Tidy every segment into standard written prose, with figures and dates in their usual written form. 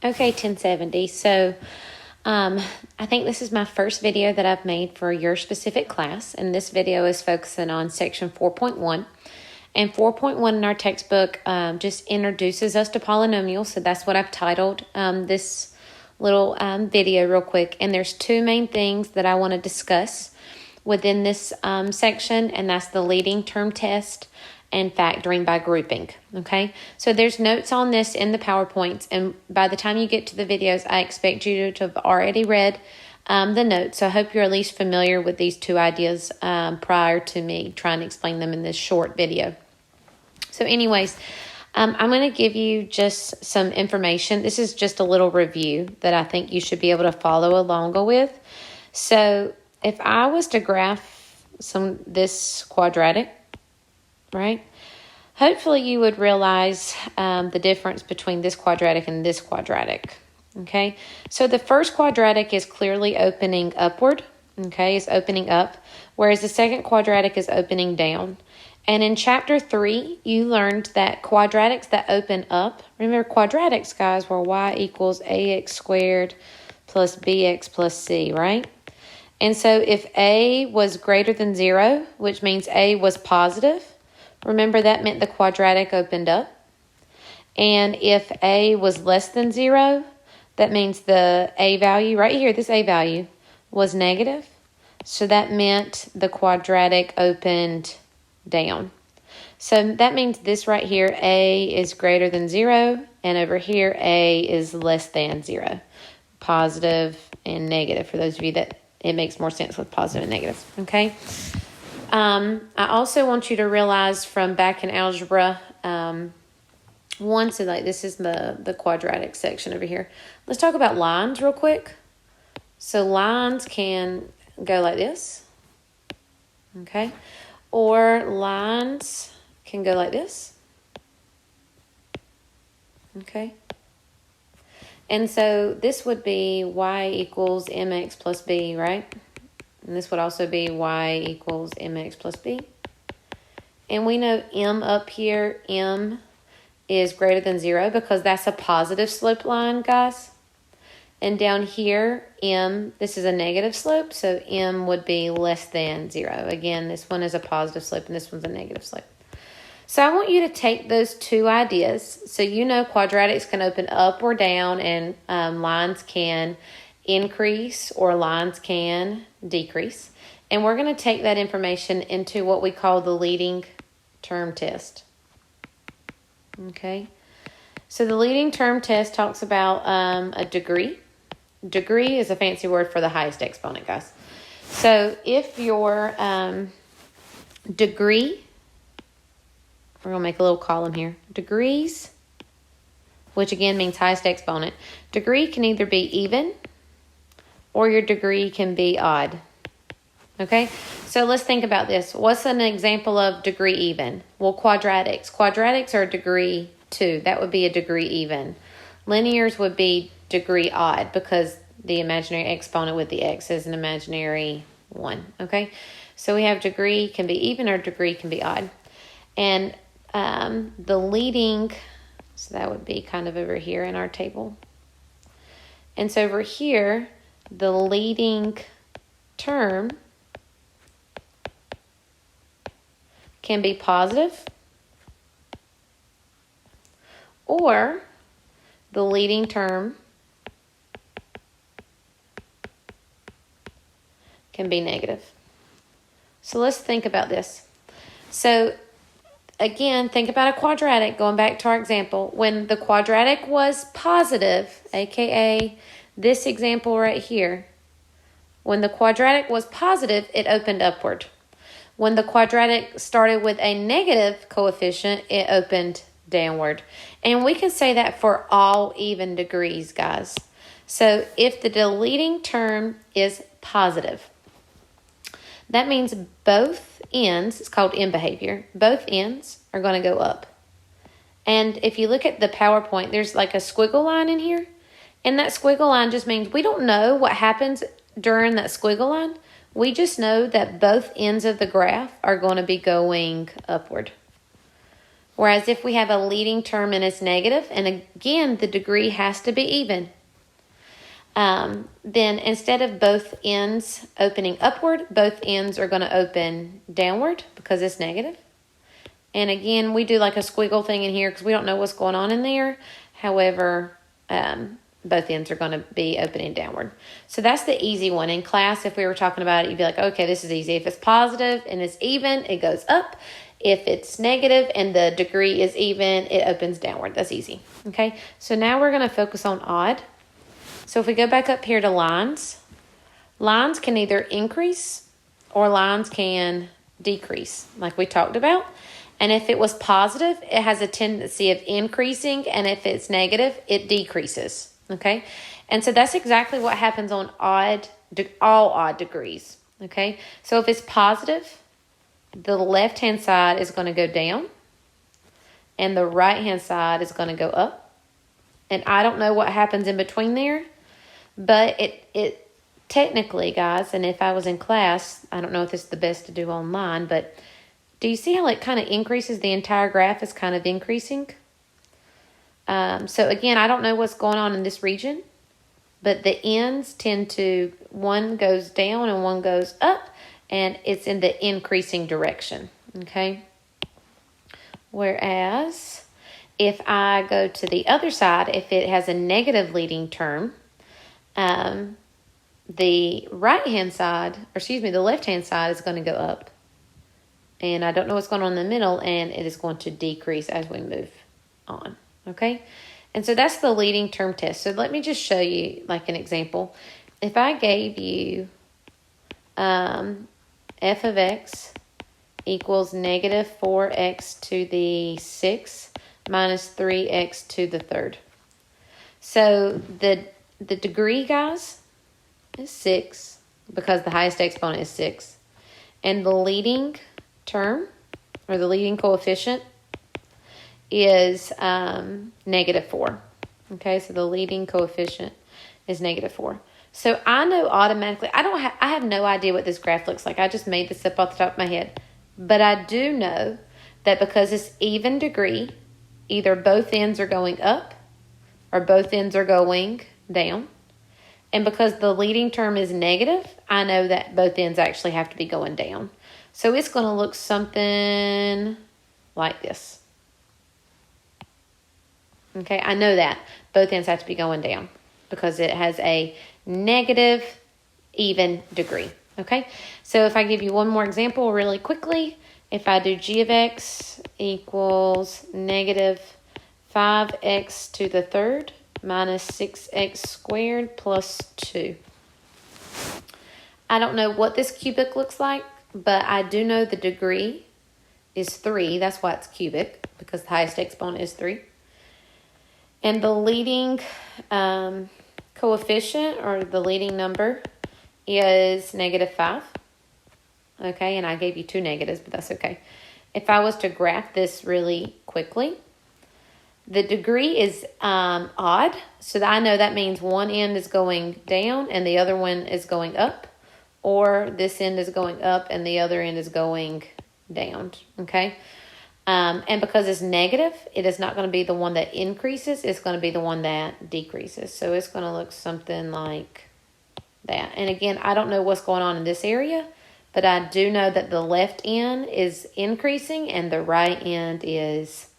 Okay, 1070. So I think this is my first video that I've made for your specific class, and this video is focusing on section 4.1. And 4.1 in our textbook just introduces us to polynomials, so that's what I've titled this little video real quick. And there's two main things that I want to discuss within this section, and that's the leading term test and factoring by grouping. Okay, so there's notes on this in the PowerPoints, and by the time you get to the videos, I expect you to have already read the notes. So I hope you're at least familiar with these two ideas prior to me trying to explain them in this short video. So anyways, I'm going to give you just some information. This is just a little review that I think you should be able to follow along with. So if I was to graph this quadratic, right? Hopefully you would realize the difference between this quadratic and this quadratic, okay? So the first quadratic is clearly opening upward, okay? It's opening up, whereas the second quadratic is opening down. And in chapter 3, you learned that quadratics that open up, remember quadratics, guys, were y equals ax squared plus bx plus c, right? And so if a was greater than 0, which means a was positive, remember that meant the quadratic opened up. And if a was less than 0, that means the a value, right here, this a value, was negative. So that meant the quadratic opened down. So that means this right here, a is greater than 0, and over here, a is less than 0. Positive and negative, for those of you that it makes more sense with positive and negative, okay? I also want you to realize from back in algebra 1, so like this is the quadratic section over here. Let's talk about lines real quick. So lines can go like this, okay? Or lines can go like this, okay? And so this would be y equals mx plus b, right? And this would also be y equals mx plus b. And we know m up here, m is greater than 0 because that's a positive slope line, guys. And down here, m, this is a negative slope, so m would be less than 0. Again, this one is a positive slope and this one's a negative slope. So I want you to take those two ideas. So you know quadratics can open up or down, and lines can increase or lines can decrease. And we're going to take that information into what we call the leading term test. Okay. So the leading term test talks about a degree. Degree is a fancy word for the highest exponent, guys. So if your degree, we're going to make a little column here, degrees, which again means highest exponent. Degree can either be even or your degree can be odd. Okay, so let's think about this. What's an example of degree even? Well, quadratics. Quadratics are degree 2. That would be a degree even. Linears would be degree odd because the imaginary exponent with the x is an imaginary 1. Okay, so we have degree can be even or degree can be odd. And the leading, so that would be kind of over here in our table. And so over here, the leading term can be positive, or the leading term can be negative. So let's think about this. So again, think about a quadratic, going back to our example. When the quadratic was positive, aka this example right here, when the quadratic was positive, it opened upward. When the quadratic started with a negative coefficient, it opened downward. And we can say that for all even degrees, guys. So if the leading term is positive, that means both ends, it's called end behavior, both ends are going to go up. And if you look at the PowerPoint, there's like a squiggle line in here. And that squiggle line just means we don't know what happens during that squiggle line. We just know that both ends of the graph are going to be going upward. Whereas if we have a leading term and it's negative, and again, the degree has to be even, then instead of both ends opening upward, both ends are going to open downward because it's negative. And again, we do like a squiggle thing in here because we don't know what's going on in there. However, both ends are going to be opening downward. So that's the easy one. In class, if we were talking about it, you'd be like, okay, this is easy. If it's positive and it's even, it goes up. If it's negative and the degree is even, it opens downward. That's easy. Okay, so now we're going to focus on odd. So if we go back up here to lines, lines can either increase or lines can decrease, like we talked about. And if it was positive, it has a tendency of increasing, and if it's negative, it decreases, okay? And so that's exactly what happens on all odd degrees, okay? So if it's positive, the left-hand side is going to go down, and the right-hand side is going to go up. And I don't know what happens in between there, but it technically, guys, and if I was in class, I don't know if it's the best to do online, but do you see how it kind of increases? The entire graph is kind of increasing. So again, I don't know what's going on in this region, but the ends tend to, one goes down and one goes up, and it's in the increasing direction, okay? Whereas if I go to the other side, if it has a negative leading term, the right-hand side, or excuse me, the left-hand side is going to go up. And I don't know what's going on in the middle, and it is going to decrease as we move on, okay? And so that's the leading term test. So let me just show you like an example. If I gave you f of x equals negative 4x to the 6 minus 3x to the third. So the degree, guys, is 6 because the highest exponent is 6. And the leading term, or the leading coefficient, is negative 4. Okay, so the leading coefficient is negative 4. So I know automatically, I have no idea what this graph looks like. I just made this up off the top of my head. But I do know that because it's even degree, either both ends are going up or both ends are going down. And because the leading term is negative, I know that both ends actually have to be going down. So it's going to look something like this. Okay, I know that. Both ends have to be going down because it has a negative even degree. Okay, so if I give you one more example really quickly, if I do g of x equals negative 5x to the third minus 6x squared plus 2. I don't know what this cubic looks like, but I do know the degree is 3. That's why it's cubic, because the highest exponent is 3. And the leading coefficient, or the leading number, is negative 5. Okay, and I gave you 2 negatives, but that's okay. If I was to graph this really quickly, the degree is odd, so that I know that means one end is going down and the other one is going up. Or this end is going up and the other end is going down, okay? And because it's negative, it is not going to be the one that increases. It's going to be the one that decreases. So it's going to look something like that. And again, I don't know what's going on in this area, but I do know that the left end is increasing and the right end is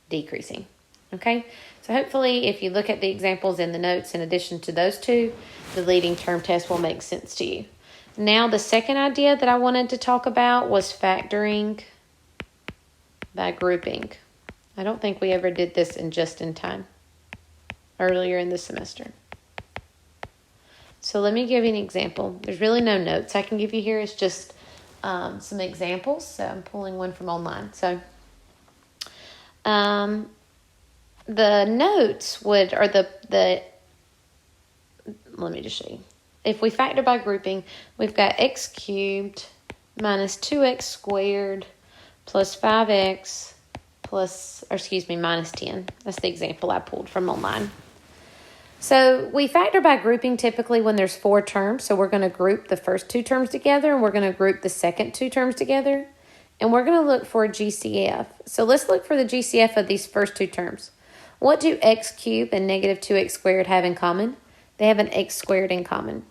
decreasing, okay? So hopefully if you look at the examples in the notes in addition to those two, the leading term test will make sense to you. Now, the second idea that I wanted to talk about was factoring by grouping. I don't think we ever did this in just in time earlier in the semester. So let me give you an example. There's really no notes I can give you here. It's just some examples. So I'm pulling one from online. So the notes would, or the let me just show you. If we factor by grouping, we've got x cubed minus 2x squared plus 5x minus 10. That's the example I pulled from online. So we factor by grouping typically when there's 4 terms. So we're going to group the first 2 terms together, and we're going to group the second 2 terms together. And we're going to look for a GCF. So let's look for the GCF of these first two terms. What do x cubed and negative 2x squared have in common? They have an x squared in common.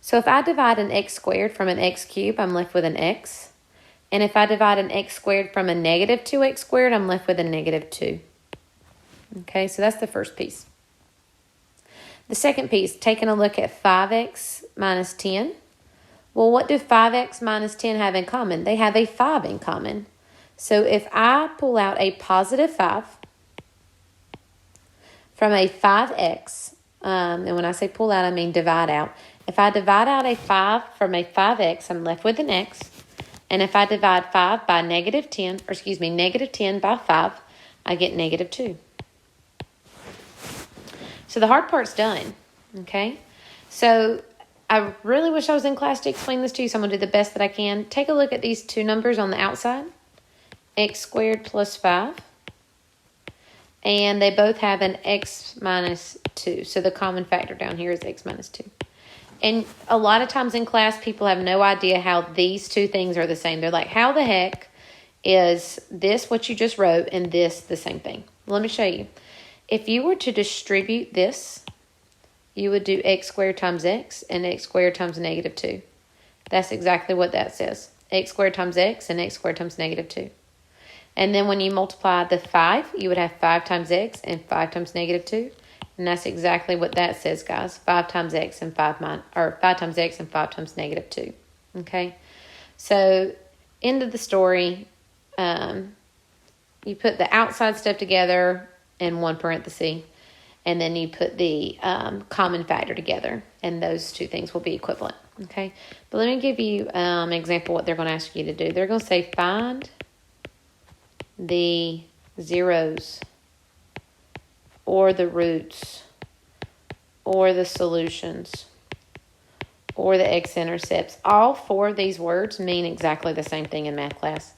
So if I divide an x squared from an x cubed, I'm left with an x. And if I divide an x squared from a negative 2x squared, I'm left with a negative 2. Okay, so that's the first piece. The second piece, taking a look at 5x minus 10. Well, what do 5x minus 10 have in common? They have a 5 in common. So if I pull out a positive 5 from a 5x, and when I say pull out, I mean divide out. If I divide out a 5 from a 5x, I'm left with an x. And if I divide 5 by negative 10 by 5, I get negative 2. So the hard part's done, okay? So I really wish I was in class to explain this to you, so I'm going to do the best that I can. Take a look at these two numbers on the outside, x squared plus 5. And they both have an x minus 2. So the common factor down here is x minus 2. And a lot of times in class, people have no idea how these two things are the same. They're like, how the heck is this what you just wrote and this the same thing? Let me show you. If you were to distribute this, you would do x squared times x and x squared times negative 2. That's exactly what that says. X squared times x and x squared times negative 2. And then when you multiply the 5, you would have 5 times x and 5 times negative 2. And that's exactly what that says, guys. 5 times x and 5 times x and 5 times negative 2. Okay? So, end of the story. You put the outside stuff together in one parenthesis, and then you put the common factor together, and those two things will be equivalent. Okay? But let me give you an example of what they're going to ask you to do. They're going to say find the zeros or the roots or the solutions or the x-intercepts. All 4 of these words mean exactly the same thing in math class.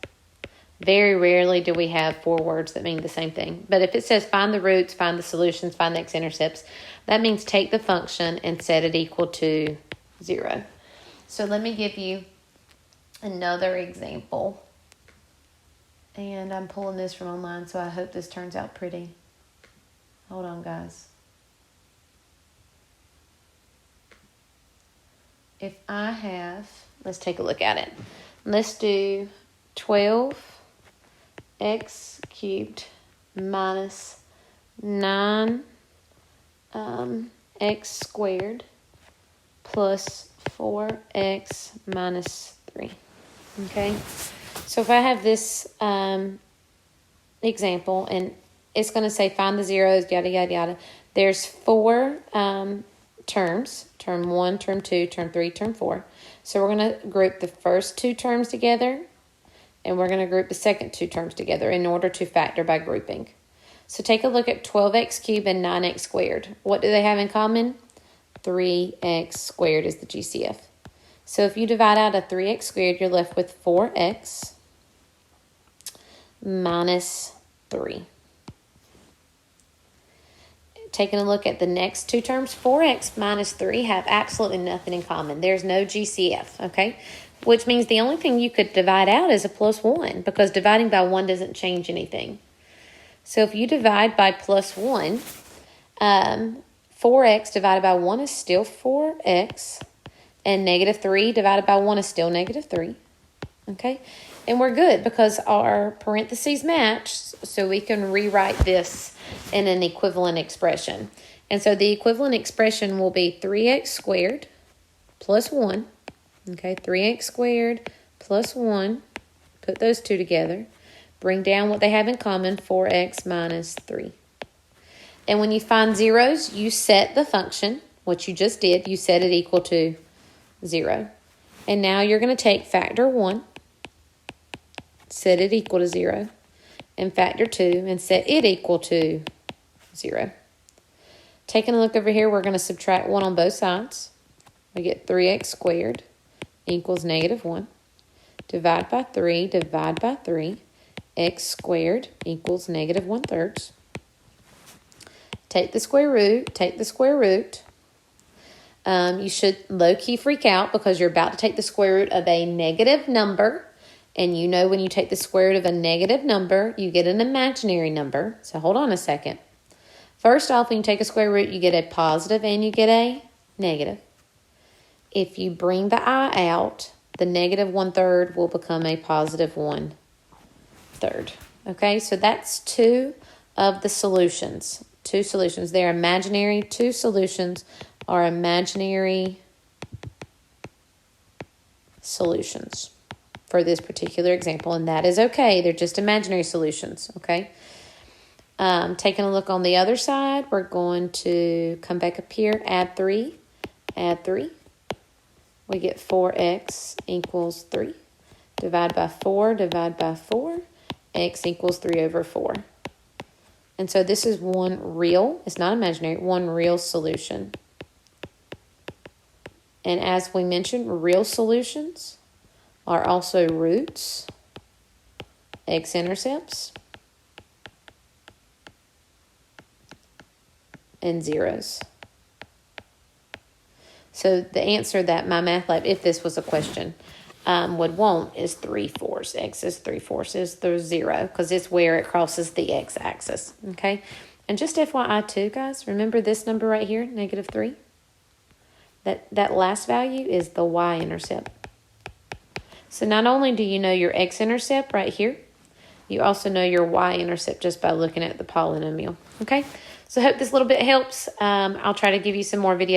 Very rarely do we have 4 words that mean the same thing. But if it says find the roots, find the solutions, find the x-intercepts, that means take the function and set it equal to 0. So let me give you another example. And I'm pulling this from online, so I hope this turns out pretty. Hold on, guys. If I have, let's take a look at it. Let's do 12x cubed minus 9x squared plus 4x minus 3. Okay? So if I have this example, and it's going to say find the zeros, yada, yada, yada. There's 4 terms, term 1, term 2, term 3, term 4. So we're going to group the first 2 terms together, and we're going to group the second 2 terms together in order to factor by grouping. So take a look at 12x cubed and 9x squared. What do they have in common? 3x squared is the GCF. So if you divide out a 3x squared, you're left with 4x minus 3. Taking a look at the next 2 terms, 4x minus 3 have absolutely nothing in common. There's no GCF, okay? Which means the only thing you could divide out is a plus 1, because dividing by 1 doesn't change anything. So if you divide by plus 1, 4x divided by 1 is still 4x, and negative 3 divided by 1 is still negative 3, okay? And we're good because our parentheses match, so we can rewrite this in an equivalent expression. And so the equivalent expression will be 3x squared plus 1. Okay, 3x squared plus 1. Put those 2 together. Bring down what they have in common, 4x minus 3. And when you find zeros, you set the function, what you just did, you set it equal to 0. And now you're going to take factor 1, set it equal to 0, and factor 2, and set it equal to 0. Taking a look over here, we're going to subtract 1 on both sides. We get 3x squared equals negative 1. Divide by 3, divide by 3. X squared equals negative 1/3. Take the square root, take the square root. You should low-key freak out because you're about to take the square root of a negative number, And you know when you take the square root of a negative number, you get an imaginary number. So hold on a second. First off, when you take a square root, you get a positive and you get a negative. If you bring the I out, the negative 1/3 will become a positive 1/3. Okay, so that's two of the solutions. Two solutions. They're imaginary. Two solutions are imaginary solutions for this particular example, and that is okay. They're just imaginary solutions, okay? Taking a look on the other side, we're going to come back up here, add 3. We get 4x equals 3. Divide by 4, x equals 3/4. And so this is one real, it's not imaginary, one real solution. And as we mentioned, real solutions are also roots, x-intercepts, and zeros. So the answer that MyMathLab, if this was a question, would want is 3/4. X is 3/4 is the 0 because it's where it crosses the x-axis, okay? And just FYI too, guys, remember this number right here, -3? That last value is the y-intercept. So not only do you know your x-intercept right here, you also know your y-intercept just by looking at the polynomial, okay? So I hope this little bit helps. I'll try to give you some more videos.